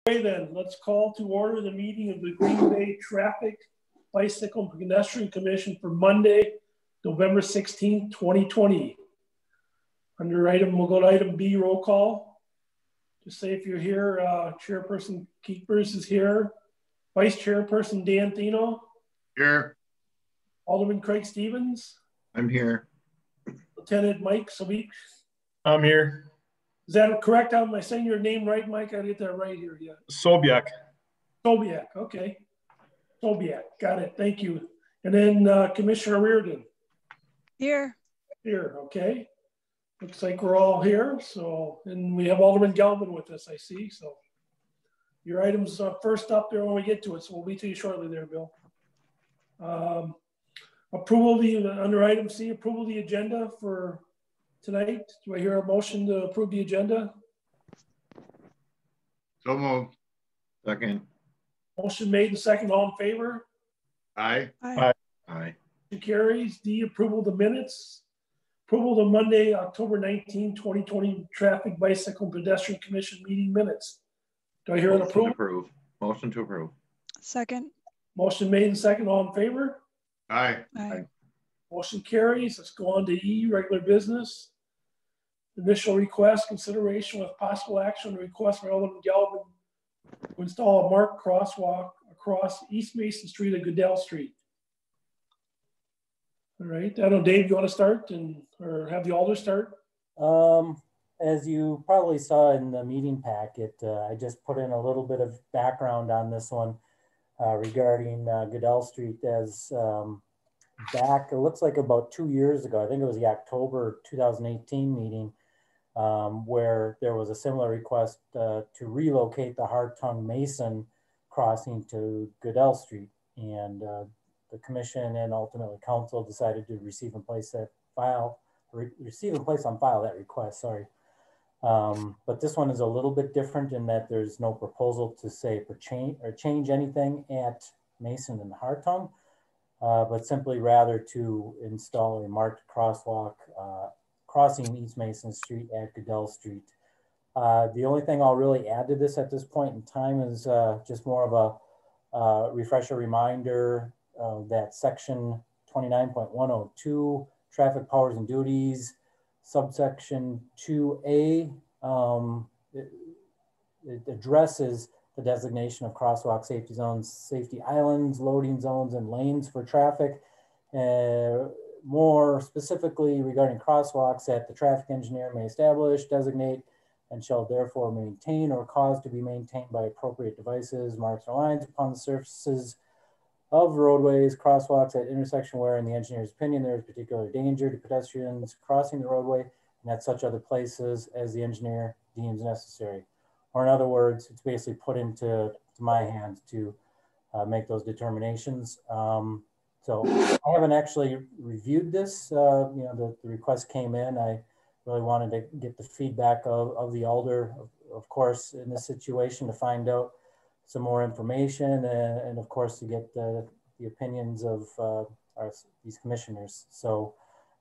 Okay, then let's call to order the meeting of the Green Bay Traffic, Bicycle, and Pedestrian Commission for Monday, November 16th, 2020. Under item, we'll go to item B, roll call. Just say if you're here, Chairperson Keepers is here. Vice Chairperson Dan Thino. Here. Alderman Craig Stevens. I'm here. Lieutenant Mike Sobeek. I'm here. Is that correct? Am I saying your name right, Mike? I get that right here. Yeah. Sobiak. Sobiak. Okay. Sobiak. Got it. Thank you. And then Commissioner Reardon. Here. Here. Okay. Looks like we're all here. So, and we have Alderman Galvin with us, I see. So your items first up there when we get to it. So we'll be to you shortly there, Bill. Approval of the, under item C, approval of the agenda for tonight. Do I hear a motion to approve the agenda? So moved. Second. Motion made and second. All in favor? Aye. Aye. Aye. Motion carries. D, approval of the minutes. Approval of the Monday, October 19, 2020 Traffic, Bicycle, and Pedestrian Commission meeting minutes. Do I hear an approval? Motion to approve. Second. Motion made and second. All in favor? Aye. Aye. Motion carries. Let's go on to E, regular business. Initial request, consideration with possible action, request by Alderman Galvin to install a marked crosswalk across East Mason Street and Goodell Street. All right, I don't know, Dave, you want to start or have the alder start? As you probably saw in the meeting packet, I just put in a little bit of background on this one regarding Goodell Street. As back, it looks like about 2 years ago, I think it was the October 2018 meeting, where there was a similar request to relocate the Hartung Mason crossing to Goodell Street. And the commission and ultimately council decided to receive and place that file, receive and place on file that request, sorry. But this one is a little bit different in that there's no proposal to say change anything at Mason and Hartung, but simply rather to install a marked crosswalk crossing East Mason Street at Goodell Street. The only thing I'll really add to this at this point in time is just more of a refresher reminder that section 29.102, traffic powers and duties, subsection 2A, it addresses the designation of crosswalk safety zones, safety islands, loading zones, and lanes for traffic. More specifically regarding crosswalks that the traffic engineer may establish, designate, and shall therefore maintain or cause to be maintained by appropriate devices, marks, or lines upon the surfaces of roadways, crosswalks at intersection where, in the engineer's opinion, there is particular danger to pedestrians crossing the roadway and at such other places as the engineer deems necessary. Or in other words, it's basically put into my hands to make those determinations. So I haven't actually reviewed this. You know, the request came in. I really wanted to get the feedback of the alder, of course, in this situation to find out some more information and of course to get the opinions of these commissioners. So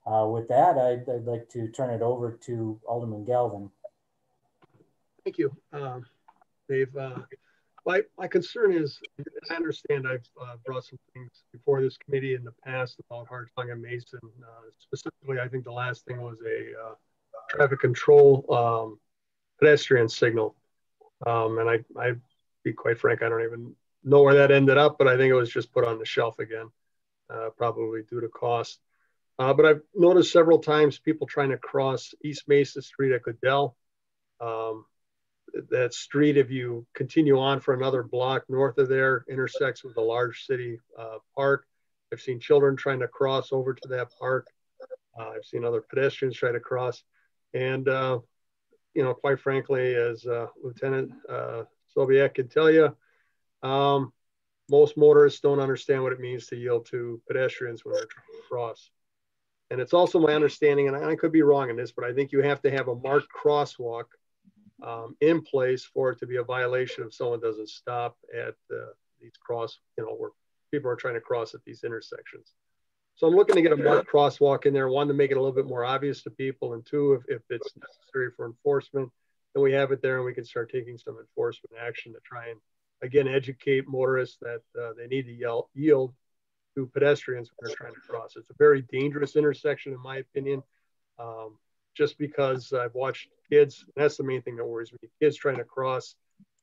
with that, I'd like to turn it over to Alderman Galvin. Thank you, Dave. My concern is, as I understand, I've brought some things before this committee in the past about Hartung and Mason. Specifically, I think the last thing was a traffic control pedestrian signal. And I be quite frank, I don't even know where that ended up, but I think it was just put on the shelf again, probably due to cost. But I've noticed several times people trying to cross East Mason Street at Goodell. That street, if you continue on for another block north of there, intersects with a large city park. I've seen children trying to cross over to that park. I've seen other pedestrians try to cross. And, you know, quite frankly, as Lieutenant Sobiek can tell you, most motorists don't understand what it means to yield to pedestrians when they're trying to cross. And it's also my understanding, and I could be wrong in this, but I think you have to have a marked crosswalk in place for it to be a violation if someone doesn't stop at these where people are trying to cross at these intersections. So I'm looking to get a marked crosswalk in there, one, to make it a little bit more obvious to people, and two, if it's necessary for enforcement, then we have it there and we can start taking some enforcement action to try and, again, educate motorists that they need to yield to pedestrians when they're trying to cross. It's a very dangerous intersection, in my opinion, just because I've watched kids, that's the main thing that worries me, kids trying to cross,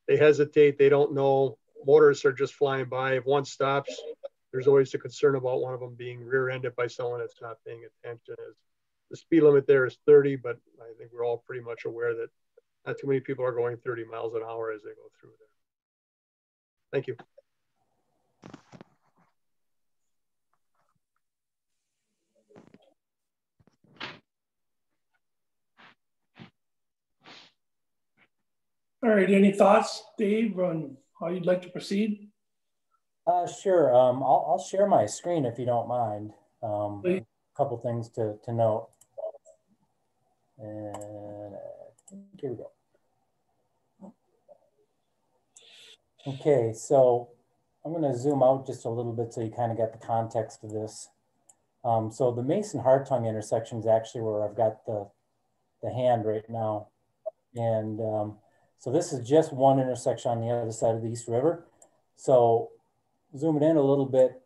they hesitate, they don't know, motorists are just flying by. If one stops, there's always a concern about one of them being rear-ended by someone that's not paying attention. The speed limit there is 30, but I think we're all pretty much aware that not too many people are going 30 miles an hour as they go through there. Thank you. All right, any thoughts, Dave, on how you'd like to proceed? Sure. I'll share my screen if you don't mind. A couple things to note. And here we go. Okay, so I'm going to zoom out just a little bit so you kind of get the context of this. So the Mason-Hartung intersection is actually where I've got the hand right now. And so this is just one intersection on the other side of the East River. So zooming in a little bit,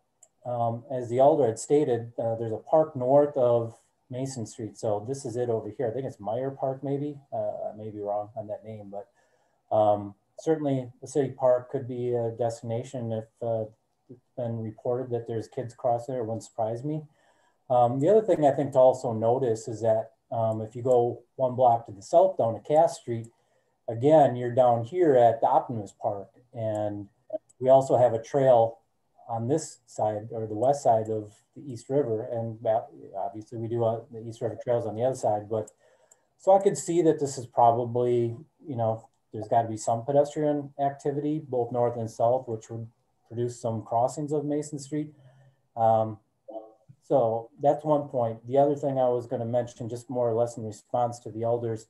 as the Alder had stated, there's a park north of Mason Street. So this is it over here. I think it's Meyer Park, maybe. I may be wrong on that name, but certainly the city park could be a destination if it's been reported that there's kids cross there. It wouldn't surprise me. The other thing I think to also notice is that if you go one block to the south down to Cass Street, again, you're down here at the Optimus Park. And we also have a trail on this side or the west side of the East River. And obviously we do the East River trails on the other side. But so I could see that this is probably, you know, there's got to be some pedestrian activity, both north and south, which would produce some crossings of Mason Street. So that's one point. The other thing I was going to mention, just more or less in response to the Alder's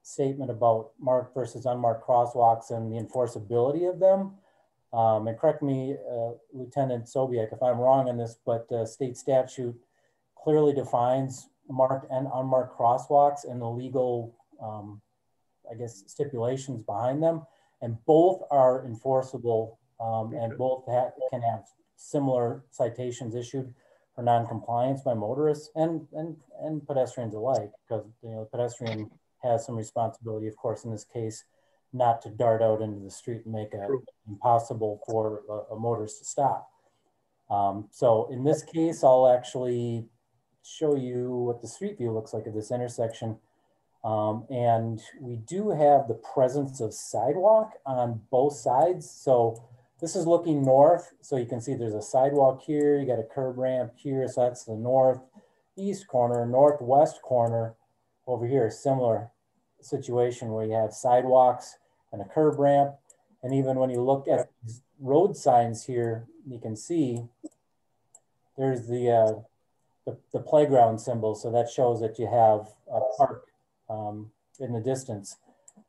statement about marked versus unmarked crosswalks and the enforceability of them. And correct me, Lieutenant Sobiek, if I'm wrong on this, but state statute clearly defines marked and unmarked crosswalks and the legal, I guess, stipulations behind them. And both are enforceable and both can have similar citations issued for non-compliance by motorists and pedestrians alike, because you know, pedestrian has some responsibility, of course, in this case, not to dart out into the street and make it impossible for a motorist to stop. So in this case, I'll actually show you what the street view looks like at this intersection. And we do have the presence of sidewalk on both sides. So this is looking north. So you can see there's a sidewalk here. You got a curb ramp here. So that's the northeast corner, northwest corner over here. Similar situation where you have sidewalks and a curb ramp. And even when you look at road signs here, you can see there's the playground symbol. So that shows that you have a park in the distance.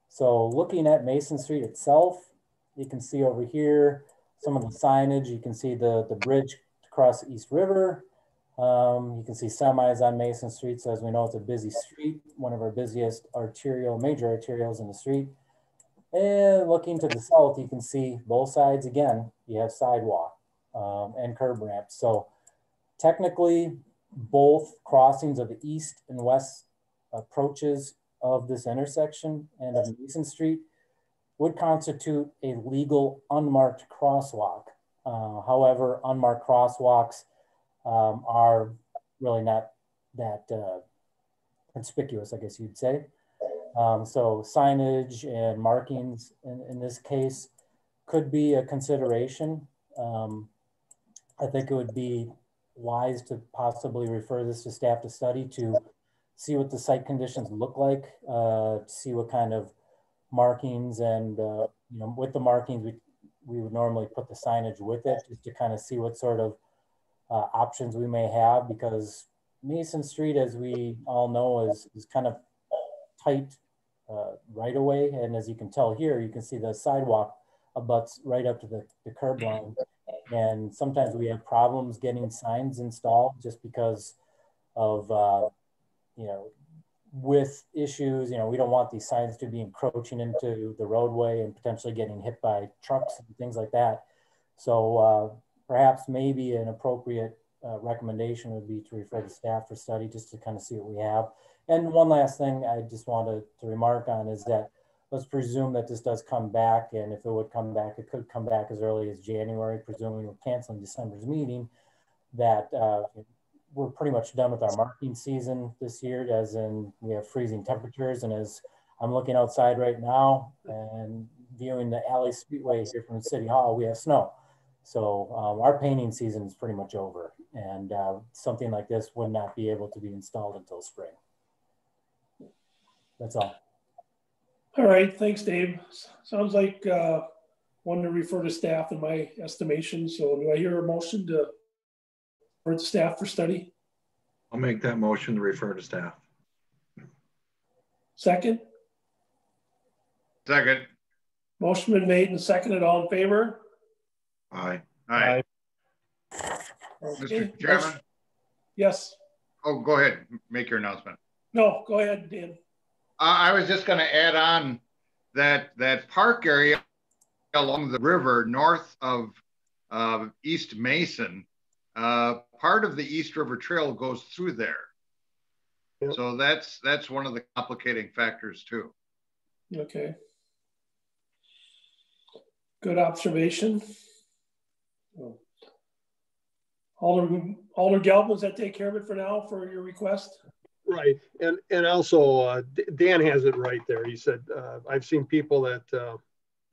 So looking at Mason Street itself, you can see over here some of the signage. You can see the bridge across the East River. You can see semis on Mason Street. So as we know, it's a busy street, one of our busiest major arterials in the street. And looking to the south, you can see both sides again, you have sidewalk and curb ramps. So technically, both crossings of the east and west approaches of this intersection and of Mason Street would constitute a legal unmarked crosswalk. However, unmarked crosswalks are really not that conspicuous, I guess you'd say. So signage and markings in this case could be a consideration. I think it would be wise to possibly refer this to staff to study to see what the site conditions look like, see what kind of markings and, you know, with the markings, we would normally put the signage with it just to kind of see what sort of options we may have, because Mason Street, as we all know, is kind of tight right away. And as you can tell here, you can see the sidewalk abuts right up to the curb line. And sometimes we have problems getting signs installed just because of, you know, with issues, you know, we don't want these signs to be encroaching into the roadway and potentially getting hit by trucks and things like that. So perhaps maybe an appropriate recommendation would be to refer to staff for study just to kind of see what we have. And one last thing I just wanted to remark on is that let's presume that this does come back, and if it would come back, it could come back as early as January, presuming we're canceling December's meeting, that we're pretty much done with our marking season this year, as in we have freezing temperatures. And as I'm looking outside right now and viewing the alley speedway here from City Hall, we have snow. So our painting season is pretty much over, and something like this would not be able to be installed until spring. That's all. All right, thanks, Dave. Sounds like one to refer to staff in my estimation. So do I hear a motion to refer to staff for study? I'll make that motion to refer to staff. Second? Second. Motion been made and seconded. All in favor? Aye. Aye. Okay. Mr. Chairman? Yes. Oh, go ahead. Make your announcement. No, go ahead, Dan. I was just going to add on that park area along the river north of East Mason. Part of the East River Trail goes through there. Yep. So that's one of the complicating factors too. Okay. Good observation. Alder Galvin, does that take care of it for now for your request? Right, and also Dan has it right there. He said, I've seen people that,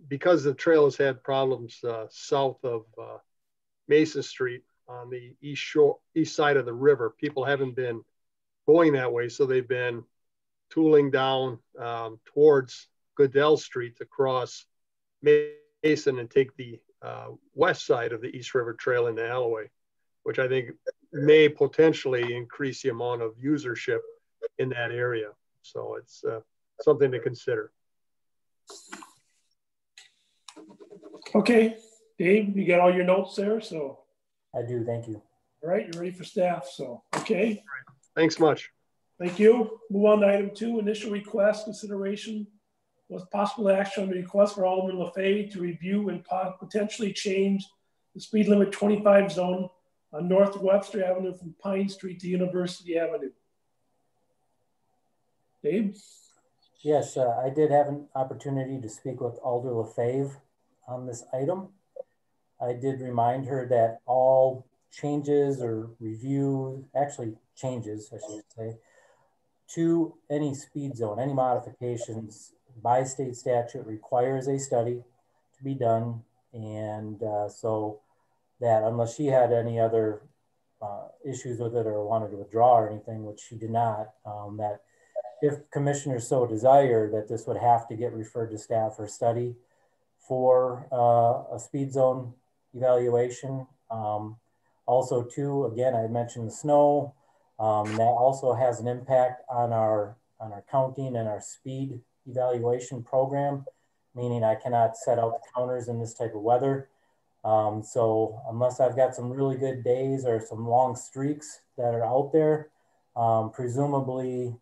because the trail has had problems south of Mason Street on the east side of the river, people haven't been going that way. So they've been tooling down towards Goodell Street to cross Mason and take the west side of the East River Trail into Alloway, which I think may potentially increase the amount of usership in that area. So it's something to consider. Okay, Dave, you got all your notes there? So I do, thank you. All right, you're ready for staff, so, okay. Right. Thanks much. Thank you. Move on to item 2, initial request consideration with possible action on the request for Alderman LaFay to review and potentially change the speed limit 25 zone on North Webster Avenue from Pine Street to University Avenue. Dave? Yes, I did have an opportunity to speak with Alder LaFave on this item. I did remind her that all changes or review, actually changes, I should say, to any speed zone, any modifications by state statute requires a study to be done. And so that unless she had any other issues with it or wanted to withdraw or anything, which she did not, that if commissioners so desire, that this would have to get referred to staff for study for a speed zone evaluation. Also too, again, I mentioned the snow, that also has an impact on our counting and our speed evaluation program, meaning I cannot set out the counters in this type of weather. So unless I've got some really good days or some long streaks that are out there, presumably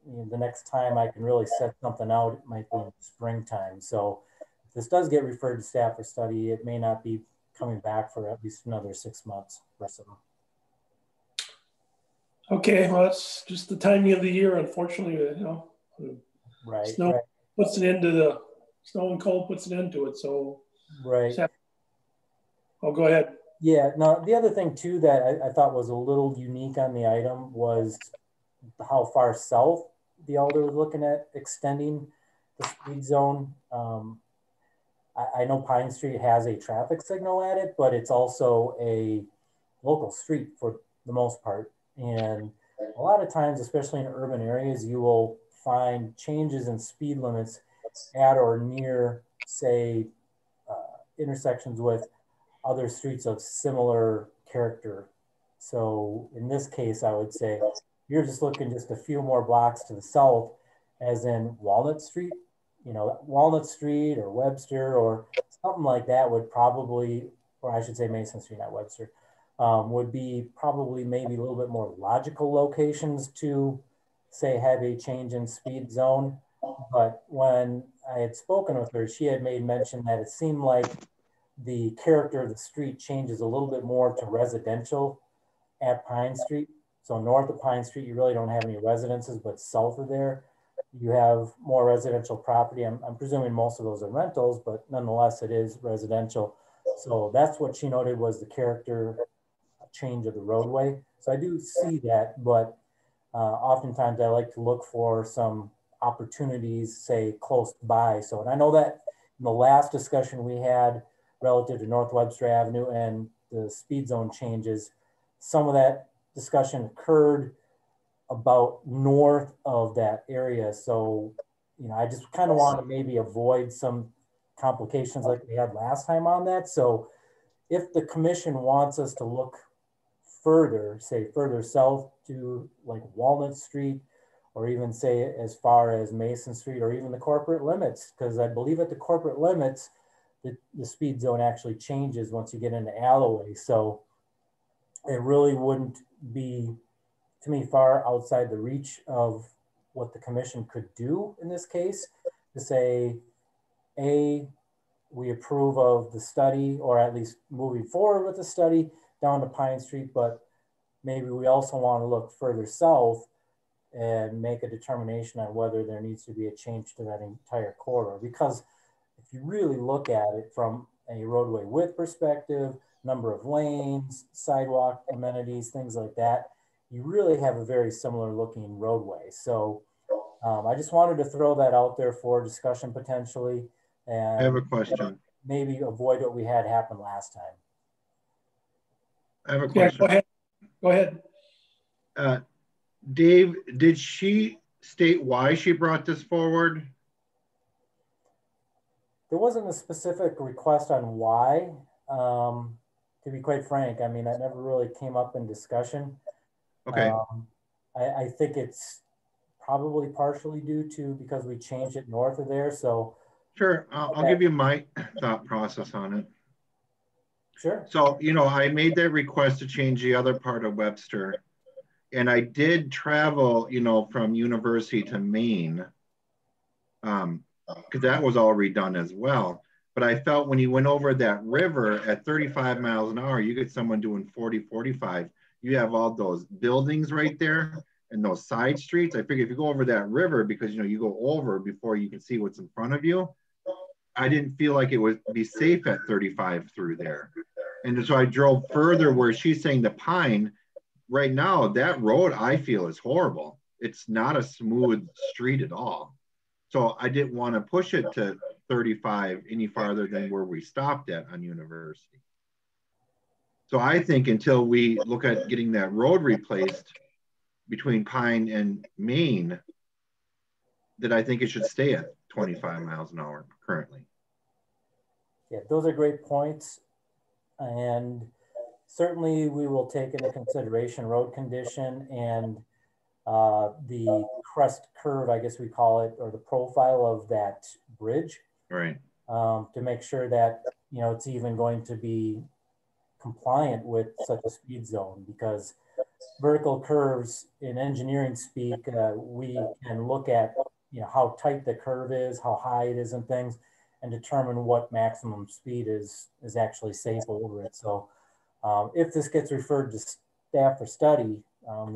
the next time I can really set something out, it might be in springtime. So if this does get referred to staff for study, it may not be coming back for at least another 6 months or so. Okay, well, that's just the timing of the year, unfortunately, you know. Right. Snow right. puts an end to the, snow and cold puts an end to it, so. Right. Oh, go ahead. Yeah, now the other thing too that I thought was a little unique on the item was how far south the alder was looking at extending the speed zone. I know Pine Street has a traffic signal at it, but it's also a local street for the most part. And a lot of times, especially in urban areas, you will find changes in speed limits at or near, say, intersections with other streets of similar character. So in this case, I would say you're just looking just a few more blocks to the south, as in Walnut Street, you know, Walnut Street or Webster or something like that would probably, or I should say Mason Street, not Webster, would be probably maybe a little bit more logical locations to say have a change in speed zone, but when I had spoken with her, she had made mention that it seemed like the character of the street changes a little bit more to residential at Pine Street. So north of Pine Street, you really don't have any residences, but south of there, you have more residential property. I'm presuming most of those are rentals, but nonetheless, it is residential. So that's what she noted was the character change of the roadway. So I do see that, but oftentimes I like to look for some opportunities, say close by. So, and I know that in the last discussion we had relative to North Webster Avenue and the speed zone changes, some of that discussion occurred about north of that area. So, you know, I just kind of want to maybe avoid some complications like we had last time on that. So if the commission wants us to look further, say further south to like Walnut Street, or even say as far as Mason Street, or even the corporate limits, because I believe at the corporate limits, the speed zone actually changes once you get into Alloway. So it really wouldn't be, to me, far outside the reach of what the commission could do in this case to say, A, we approve of the study, or at least moving forward with the study down to Pine Street, but maybe we also want to look further south and make a determination on whether there needs to be a change to that entire corridor. Because if you really look at it from a roadway width perspective, number of lanes, sidewalk amenities, things like that, you really have a very similar looking roadway. So I just wanted to throw that out there for discussion potentially. And I have a question. Maybe avoid what we had happen last time. I have a question. Yeah, go ahead. Dave, did she state why she brought this forward? There wasn't a specific request on why. To be quite frank, I mean, that never really came up in discussion. Okay. I think it's probably partially due to because we changed it north of there. So sure, I'll give you my thought process on it. Sure. So, you know, I made that request to change the other part of Webster, and I did travel, you know, from University to Maine, because that was all redone as well. But I felt when you went over that river at 35 miles an hour, you get someone doing 40, 45. You have all those buildings right there and those side streets. I figure if you go over that river, because, you know, you go over before you can see what's in front of you, I didn't feel like it would be safe at 35 through there. And so I drove further where she's saying the Pine. Right now, that road I feel is horrible. It's not a smooth street at all. So I didn't want to push it to 35 any farther than where we stopped at on University. So I think until we look at getting that road replaced between Pine and Maine, that I think it should stay at 25 miles an hour currently. Yeah, those are great points. And certainly we will take into consideration road condition and the crest curve, I guess we call it, or the profile of that bridge. Right. To make sure that, you know, it's even going to be compliant with such a speed zone, because vertical curves in engineering speak, we can look at, you know, how tight the curve is, how high it is and things, and determine what maximum speed is actually safe over it. So if this gets referred to staff for study,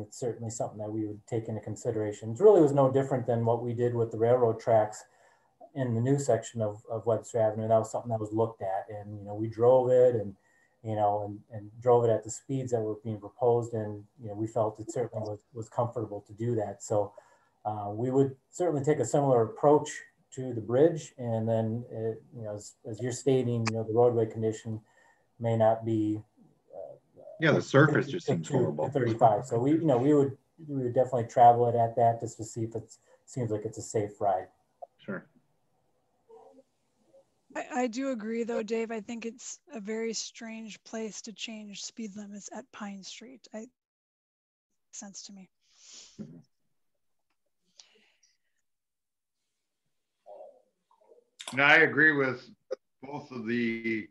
it's certainly something that we would take into consideration. It really was no different than what we did with the railroad tracks in the new section of Webster Avenue. That was something that was looked at, and, you know, we drove it and, you know, and drove it at the speeds that were being proposed. And, you know, we felt it certainly was comfortable to do that. So we would certainly take a similar approach to the bridge. And then, you know, as you're stating, you know, the roadway condition may not be. Yeah, the surface just seems horrible. 35. So we, you know, we would definitely travel it at that just to see if it seems like it's a safe ride. Sure. I do agree though, Dave. I think it's a very strange place to change speed limits at Pine Street. Makes sense to me. And I agree with both of the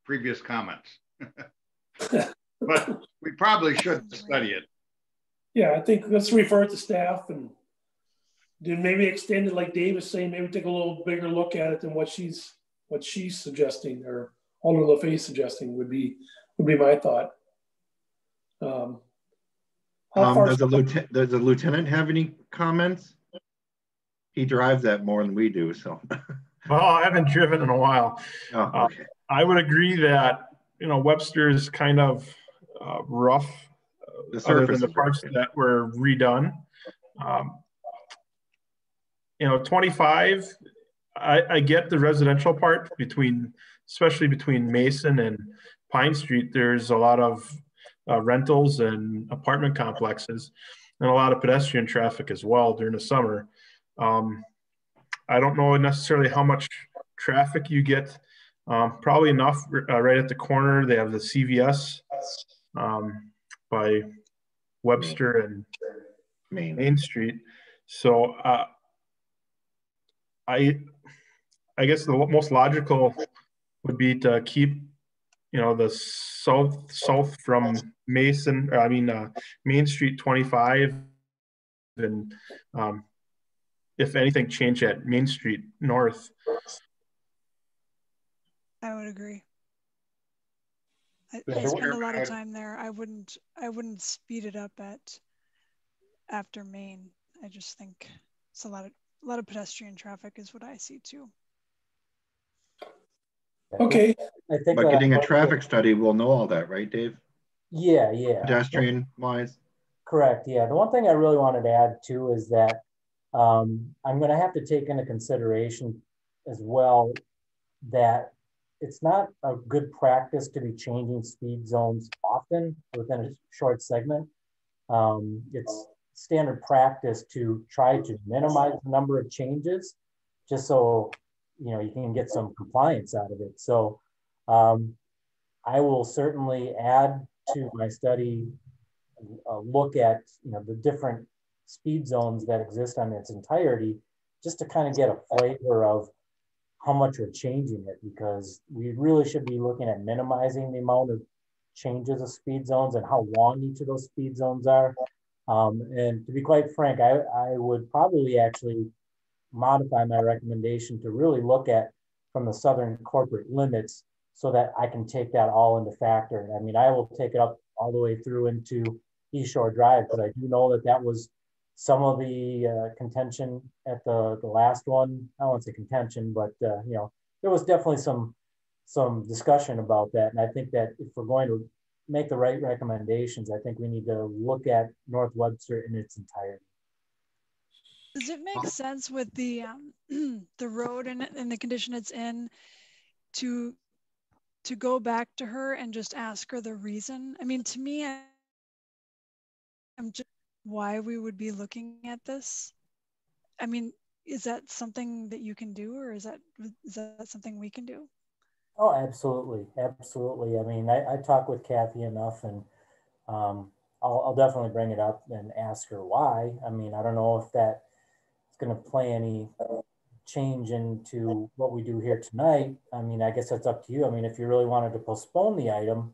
previous comments. But we probably should study it. Yeah, I think let's refer it to staff and then maybe extend it like Dave is saying, maybe take a little bigger look at it than what she's suggesting, or Alder LaFace suggesting would be my thought. Does the lieutenant have any comments? He drives that more than we do, so. Well, I haven't driven in a while. Oh, okay. I would agree that, you know, Webster is kind of rough, other than the parts that were redone. You know, 25, I get the residential part especially between Mason and Pine Street. There's a lot of rentals and apartment complexes and a lot of pedestrian traffic as well during the summer. I don't know necessarily how much traffic you get. Probably enough right at the corner. They have the CVS by Webster and Main Street. So I guess the most logical would be to keep, you know, the south from Mason, Main Street 25, and if anything, change at Main Street North. I would agree. I spend a lot of time there. I wouldn't speed it up after Main. I just think it's a lot of pedestrian traffic is what I see too. Okay. I think by getting a traffic study, we'll know all that, right, Dave? Yeah. Pedestrian wise. Correct. Yeah. The one thing I really wanted to add too is that I'm going to have to take into consideration as well that it's not a good practice to be changing speed zones often within a short segment. It's standard practice to try to minimize the number of changes just so, you know, you can get some compliance out of it. So I will certainly add to my study a look at, you know, the different speed zones that exist on its entirety, just to kind of get a flavor of how much we're changing it, because we really should be looking at minimizing the amount of changes of speed zones and how long each of those speed zones are. And to be quite frank, I would probably actually modify my recommendation to really look at from the southern corporate limits so that I can take that all into factor. I mean, I will take it up all the way through into East Shore Drive, because I do know that was some of the contention at the last one. I won't say contention, but you know, there was definitely some discussion about that. And I think that if we're going to make the right recommendations, I think we need to look at North Webster in its entirety. Does it make sense with the the road and the condition it's in to go back to her and just ask her the reason? I mean, to me, I'm just why we would be looking at this. I mean, is that something that you can do, or is that something we can do? Oh, absolutely. I mean, I talk with Kathy enough, and I'll definitely bring it up and ask her why. I mean, I don't know if that is going to play any change into what we do here tonight. I mean, I guess that's up to you. I mean, if you really wanted to postpone the item,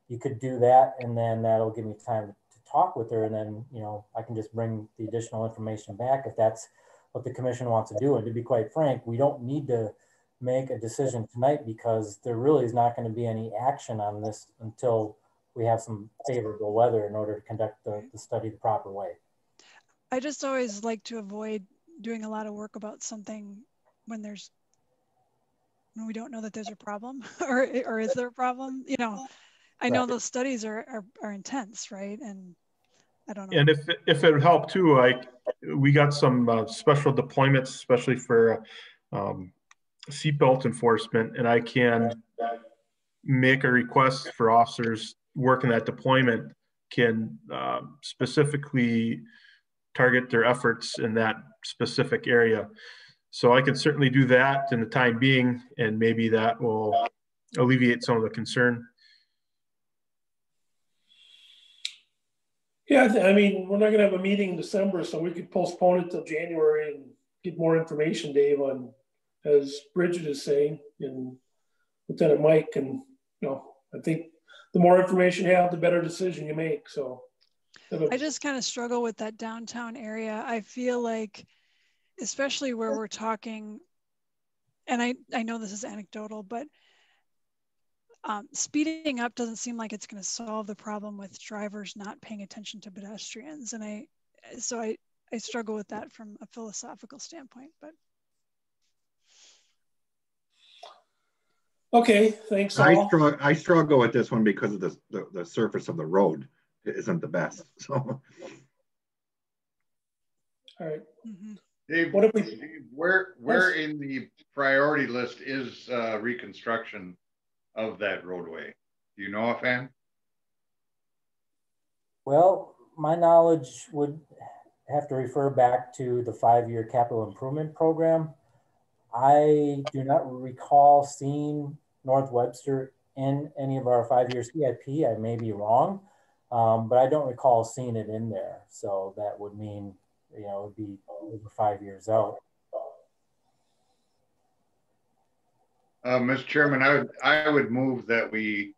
you could do that, and then that'll give me time to talk with her, and then, you know, I can just bring the additional information back if that's what the commission wants to do. And to be quite frank, we don't need to make a decision tonight, because there really is not going to be any action on this until we have some favorable weather in order to conduct the study the proper way. I just always like to avoid doing a lot of work about something when we don't know that there's a problem or is there a problem? You know, I know those studies are intense, right? And I don't know. And if it would help too, like we got some special deployments, especially for seatbelt enforcement, and I can make a request for officers working that deployment can specifically target their efforts in that specific area. So I can certainly do that in the time being, and maybe that will alleviate some of the concern. Yeah, I mean, we're not going to have a meeting in December, so we could postpone it till January and get more information, Dave, on, as Bridget is saying, and Lieutenant Mike. And, you know, I think the more information you have, the better decision you make. So I just kind of struggle with that downtown area. I feel like especially where we're talking, and I know this is anecdotal, but speeding up doesn't seem like it's going to solve the problem with drivers not paying attention to pedestrians. And I struggle with that from a philosophical standpoint, but. Okay, thanks all. I struggle with this one because of the surface of the road. It isn't the best, so. All right. Mm-hmm. Dave, what if we, where in the priority list is reconstruction of that roadway? Do you know offhand? Well, my knowledge would have to refer back to the 5-year capital improvement program. I do not recall seeing North Webster in any of our 5-year CIP. I may be wrong, but I don't recall seeing it in there. So that would mean, you know, it would be over 5 years out. Mr. Chairman, I would move that we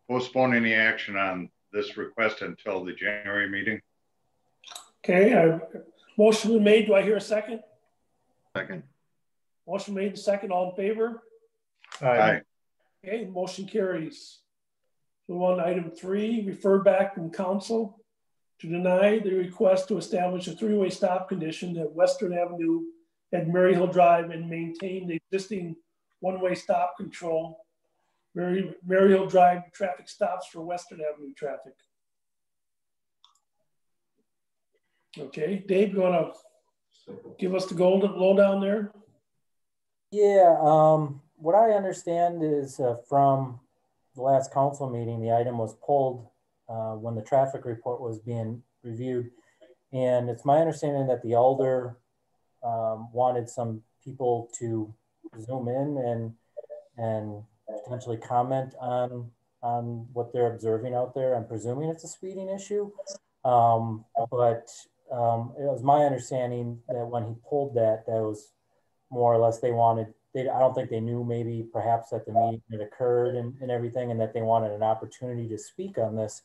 postpone any action on this request until the January meeting. Okay, motion was made. Do I hear a second? Second. Motion made, second. All in favor? Aye. Okay, motion carries. So on item 3, refer back from council to deny the request to establish a 3-way stop condition at Western Avenue at Mary Hill Drive and maintain the existing 1-way stop control. Mary Hill Drive traffic stops for Western Avenue traffic. Okay, Dave, you want to give us the lowdown there? Yeah, what I understand is from the last council meeting, the item was pulled when the traffic report was being reviewed. And it's my understanding that the alder wanted some people to zoom in and potentially comment on what they're observing out there. I'm presuming it's a speeding issue. But it was my understanding that when he pulled that, that was more or less I don't think they knew maybe perhaps that the meeting had occurred and everything, and that they wanted an opportunity to speak on this.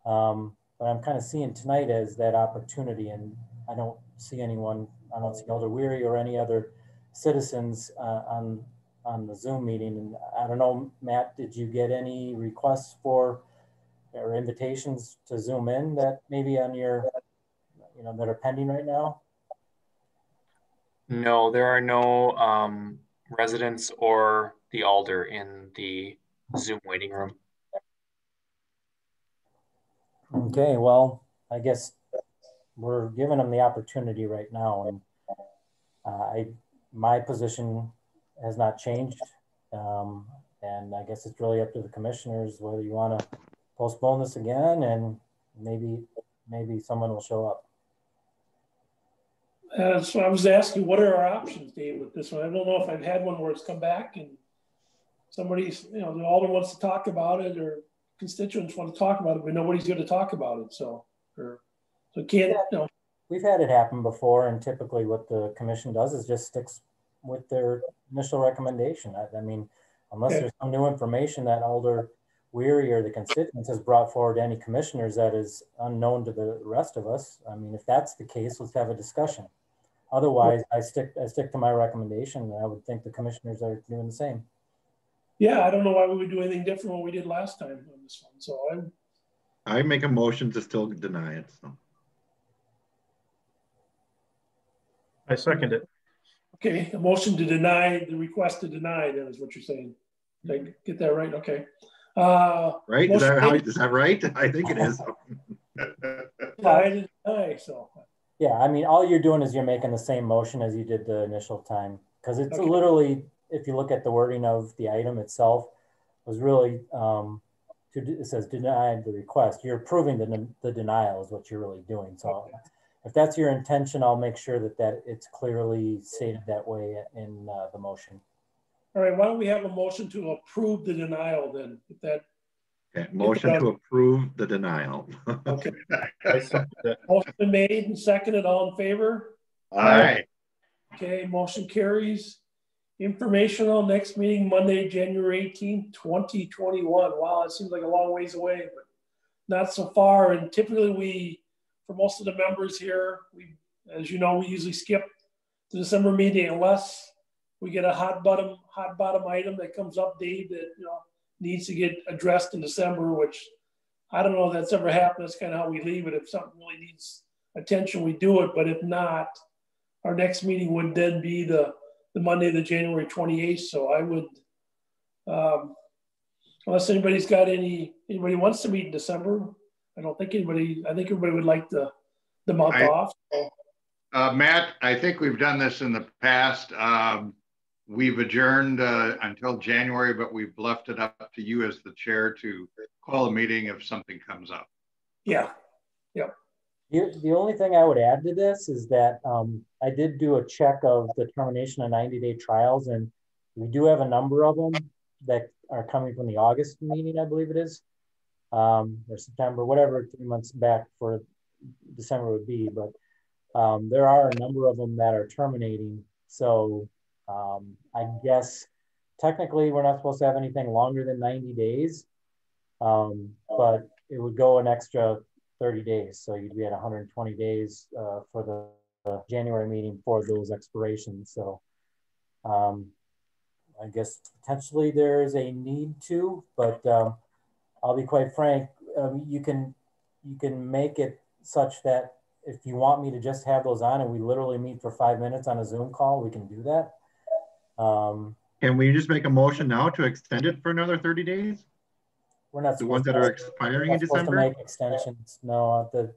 But I'm kind of seeing tonight as that opportunity, and I don't see anyone, I don't see Elder Weary or any other citizens on the Zoom meeting. And I don't know, Matt, did you get any requests for or invitations to Zoom in that maybe on your, that are pending right now? No, there are no residents or the alder in the Zoom waiting room. Okay, well, I guess we're giving them the opportunity right now, and my position has not changed, and I guess it's really up to the commissioners whether you want to postpone this again, and maybe someone will show up. So I was asking, what are our options, Dave, with this one? I don't know if I've had one where it's come back and somebody's, the alder wants to talk about it or constituents want to talk about it, but nobody's going to talk about it. So can't, We've had it happen before, and typically what the commission does is just sticks with their initial recommendation. I mean, unless there's some new information that Alder Weary or the constituents has brought forward to any commissioners that is unknown to the rest of us. I mean, if that's the case, let's have a discussion. Otherwise, I stick to my recommendation, and I would think the commissioners are doing the same. Yeah, I don't know why we would do anything different than what we did last time on this one. So I make a motion to still deny it. So. I second it. Okay, a motion to deny the request to deny, then is what you're saying. Did I get that right? Okay. Right? Is that right? I think it is. Deny, so. Yeah, I mean, all you're doing is you're making the same motion as you did the initial time, because it's literally, if you look at the wording of the item itself, was really, it says deny the request. You're approving the denial is what you're really doing. So if that's your intention, I'll make sure that it's clearly stated that way in the motion. All right, why don't we have a motion to approve the denial then? If that. Okay, motion to approve the denial. Okay. Motion made and seconded. All in favor? Aye. Okay, motion carries. Informational next meeting Monday, January 18th, 2021. Wow, it seems like a long ways away, but not so far. And typically for most of the members here, as you know, we usually skip the December meeting unless we get a hot bottom item that comes up, Dave, that needs to get addressed in December, which I don't know if that's ever happened. That's kind of how we leave it. If something really needs attention, we do it. But if not, our next meeting would then be the Monday, the January 28th. So I would, unless anybody wants to meet in December, I think everybody would like the month off. So. Matt, I think we've done this in the past. We've adjourned until January, but we've left it up to you as the chair to call a meeting if something comes up. Yeah. The only thing I would add to this is that I did do a check of the termination of 90-day trials, and we do have a number of them that are coming from the August meeting, I believe it is, or September, whatever 3 months back for December would be. But there are a number of them that are terminating. So I guess technically we're not supposed to have anything longer than 90 days, but it would go an extra 30 days. So you'd be at 120 days for the January meeting for those expirations. So I guess potentially there's a need to, but I'll be quite frank, you can make it such that if you want me to just have those on and we literally meet for 5 minutes on a Zoom call, we can do that. Can we just make a motion now to extend it for another 30 days? We're not the ones that are expiring in December? To make extensions. No, okay.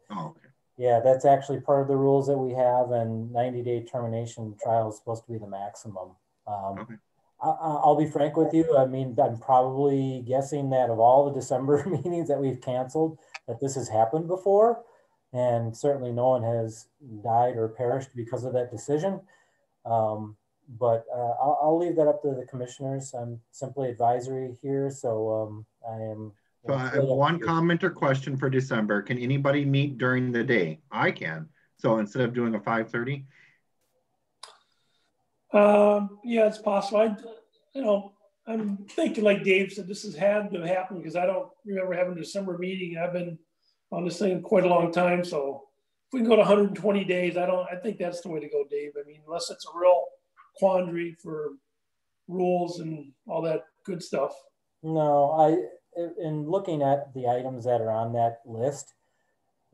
Yeah, that's actually part of the rules that we have, and 90-day termination trial is supposed to be the maximum. Okay. I'll be frank with you. I mean, I'm probably guessing that of all the December meetings that we've canceled, that this has happened before. And certainly no one has died or perished because of that decision. But I'll leave that up to the commissioners. I'm simply advisory here. So I am. So I have one comment or question for December. Can anybody meet during the day? I can. So instead of doing a 5:30? Yeah, it's possible. I'm thinking like Dave said, this has had to happen because I don't remember having a December meeting. I've been on this thing quite a long time. So if we can go to 120 days, I think that's the way to go, Dave. I mean, unless it's a real quandary for rules and all that good stuff. No, in looking at the items that are on that list,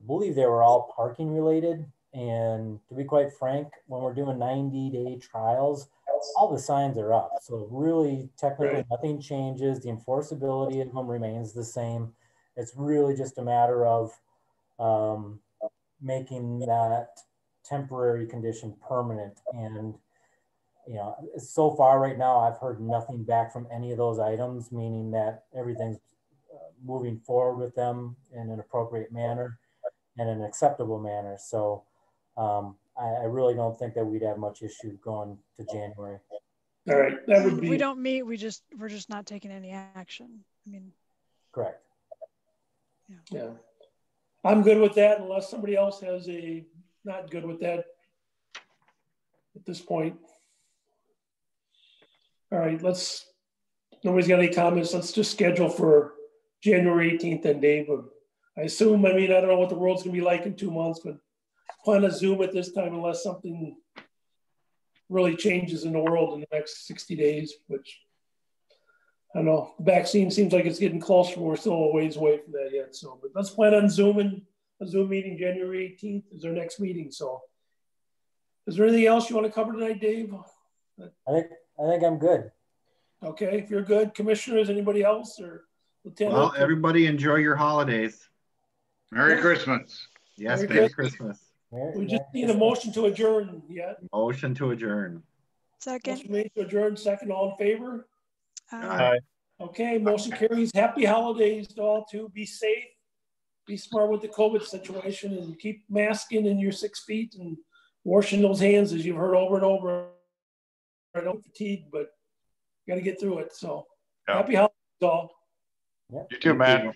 I believe they were all parking related. And to be quite frank, when we're doing 90-day trials, all the signs are up. So really, technically, nothing changes. The enforceability of them remains the same. It's really just a matter of making that temporary condition permanent. And, so far right now, I've heard nothing back from any of those items, meaning that everything's moving forward with them in an appropriate manner and an acceptable manner. So I really don't think that we'd have much issue going to January. All right, that would be. We don't meet. We're just not taking any action. I mean, correct. Yeah, I'm good with that unless somebody else has not good with that at this point. All right, nobody's got any comments. Let's just schedule for January 18th then, Dave. I assume, I don't know what the world's gonna be like in 2 months, but plan to Zoom at this time unless something really changes in the world in the next 60 days, which I don't know. The vaccine seems like it's getting closer, but we're still a ways away from that yet. So, but let's plan on a Zoom meeting January 18th is our next meeting. So, is there anything else you want to cover tonight, Dave? I think I'm good. Okay, if you're good, commissioners, anybody else or Lieutenant? Well, everybody enjoy your holidays. Merry Christmas. Yes, Merry Christmas. We just need a motion to adjourn yet. Motion to adjourn. Second. Motion made to adjourn. Second, all in favor? Aye. Okay, motion carries. Happy holidays to all too. Be safe. Be smart with the COVID situation and keep masking in your 6 feet and washing those hands as you've heard over and over. I don't fatigue, but got to get through it. So happy holidays all. You too, Matt.